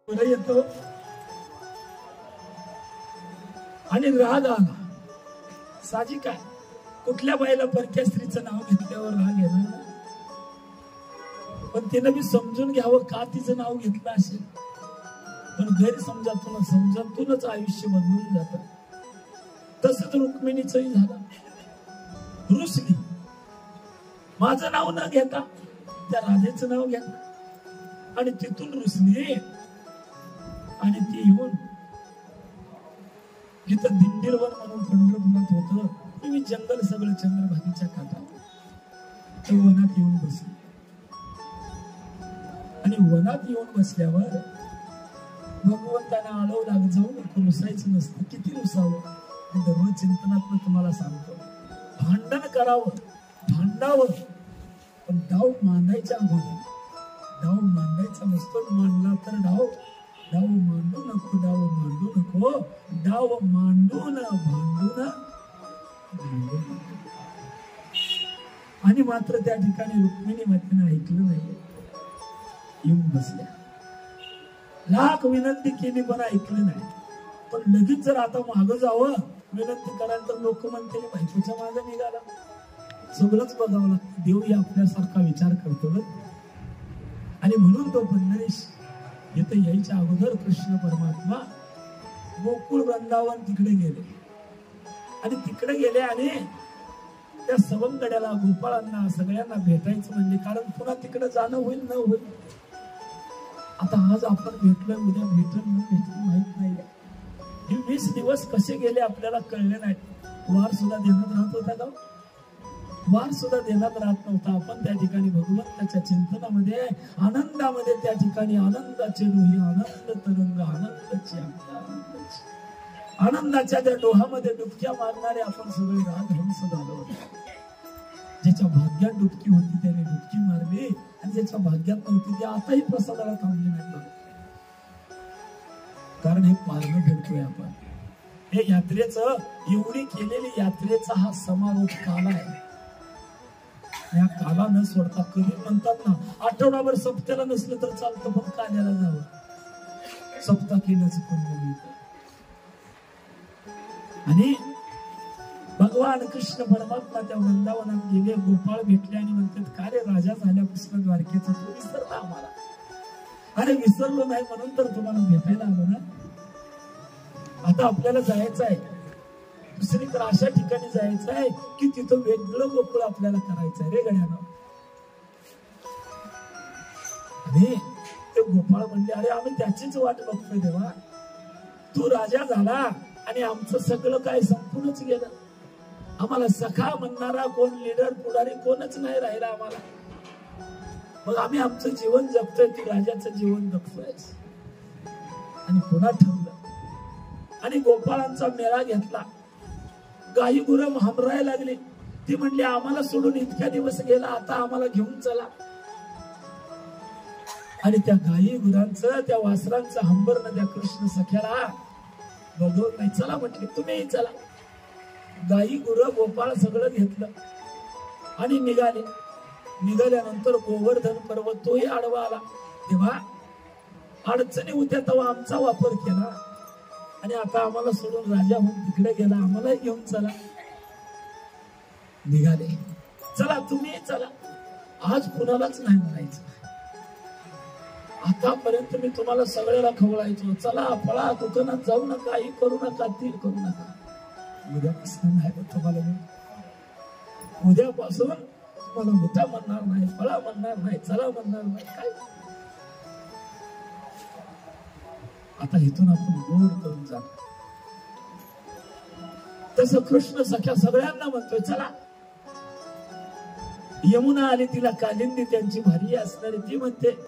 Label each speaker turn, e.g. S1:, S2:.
S1: येतो आणि राग आला. साहजिक आहे, कुठल्या बाईला परक्या स्त्रीचं नाव घेतल्यावर राग येणार. पण तिनं बी समजून घ्यावं का तिचं नाव घेतलं असेल. पण समजातूनच आयुष्य बदलून जात. तसंच रुक्मिणीचंही झालं. रुसली, माझं नाव न घेता त्या राधेचं नाव घेतलं आणि तिथून रुसली आणि ती येऊन जिथं दिंडीरवन म्हणून पंढरपुरात होतं, तुम्ही जंगल सगळं चंद्रभागीच्या काठावर वनात येऊन बसली. आणि वनात येऊन बसल्यावर भगवंताने आळव लाग जाऊन रुसायचं नसतं. किती रुसावं दररोज चिंतनात तुम्हाला सांगतो. भांडण करावं, भांडावं, पण डाव मांडायच्या अगोदर डाव मांडायचा नसतो. मांडला तर डाव मांडू नको, डाव मांडू नको, डाव मांडून भांडून. आणि मात्र त्या ठिकाणी रुक्मिणी मातेनं ऐकलं नाही. येऊन बसल्या, लाख विनंती केली पण ऐकलं नाही. पण लगेच जर आता मागं जावं विनंती करायला तर लोक म्हणते बायकोच्या मागे निघाला. सगळंच बघावं लागतं. देवही आपल्यासारखा विचार करतो. आणि म्हणून तो पंढरीश इथं यायच्या अगोदर कृष्ण परमात्मा गोकुळ वृंदावन तिकडे गेले. आणि तिकडे गेले आणि त्या सवंगड्याला, गोपाळांना सगळ्यांना भेटायचं म्हणजे, कारण पुन्हा तिकडे जाणं होईल न होईल. आता आज आपण भेटलोय, उद्या भेटल न भेटल माहित नाही. हे 20 दिवस कसे गेले आपल्याला कळले नाही. वार सुद्धा देण्यात राहत होता का? वार सुद्धा देण्यात राहत नव्हता. आपण त्या ठिकाणी भगवंताच्या चिंतनामध्ये, आनंदामध्ये, त्या ठिकाणी आनंदाचे डोही, आनंद तरंग, आनंदाची आनंदाच्या त्या डोहामध्ये डुबक्या मारणारे आपण सगळे राजहंस झालो होतो. ज्याच्या भाग्यात डुबकी होती त्याने डुबकी मारली, आणि ज्याच्या भाग्यात नव्हती ते आताही प्रसादाला थांबले नाही. कारण हे पारणं भेटतोय आपण. हे यात्रेचं, एवढी केलेली यात्रेचा हा समारोप काल आहे. या काला न सोडता, कधी म्हणतात ना आठवडाभर सप्त्याला नसलं तर चालतं, पण काल्याला जावं. सप्ताह केल्याचं पुण्य मिळतं. आणि भगवान कृष्ण परमात्मा त्या वृंदावनात गेले. गोपाळ भेटले आणि म्हणतात, का रे राजा झाल्यापासून द्वारकेचा तू विसरला आम्हाला. अरे विसरलो नाही म्हणून तर तुम्हाला भेटायला आलो ना. आता आपल्याला जायचं आहे दुसरीकडे, अशा ठिकाणी जायचं आहे की तिथं वेगळं गोकुळ आपल्याला करायचं आहे रे गड्यानं. आणि ते गोपाळ म्हणले, अरे आम्ही त्याचीच वाट बघतोय देवा. तू राजा झाला आणि आमचं सगळं काय संपूर्णच गेलं. आम्हाला सखा म्हणणारा कोण, लीडर, पुढारी कोणच नाही राहिला आम्हाला. मग आम्ही आमचं जीवन जगतोय, ती राजाचं जीवन जगतोय. आणि पुन्हा ठरलं आणि गोपाळांचा मेळा घेतला. गाई गुरं हमरायला लागली. ती म्हणली, आम्हाला सोडून इतक्या दिवस गेला, आता आम्हाला घेऊन चला. आणि त्या गाई गुरांचं, त्या वासरांचं हंबरनं त्या कृष्ण सख्याला बघवत नाही. चला म्हटली, तुम्हीही चला. गाई गुरं गोपाळ सगळं घेतलं आणि निघाले. निघाल्यानंतर गोवर्धन पर्वत तोही आडवा आला. तेव्हा अडचणी होत्या तेव्हा आमचा वापर केला. आणि आता आम्हाला सोडून राजा होऊन तिकडे गेला, आम्हाला घेऊन चला. निघाले, चला तुम्ही चला. आज कुणालाच नाही म्हणायचं. आतापर्यंत मी तुम्हाला सगळ्याला खवळायचो, चला पळा, दुकानात जाऊ नका, ही करू नका, ती करू नका. उद्यापासून नाही तुम्हाला, उद्यापासून तुम्हाला उठा म्हणणार नाही, पळा म्हणणार नाही, चला म्हणणार नाही. काय आता इथून आपण गोड करून जा. तसं कृष्ण सख्या सगळ्यांना म्हणतोय, चला. यमुना आली, तिला कालिंदी त्यांची भारी असणारी, ती म्हणते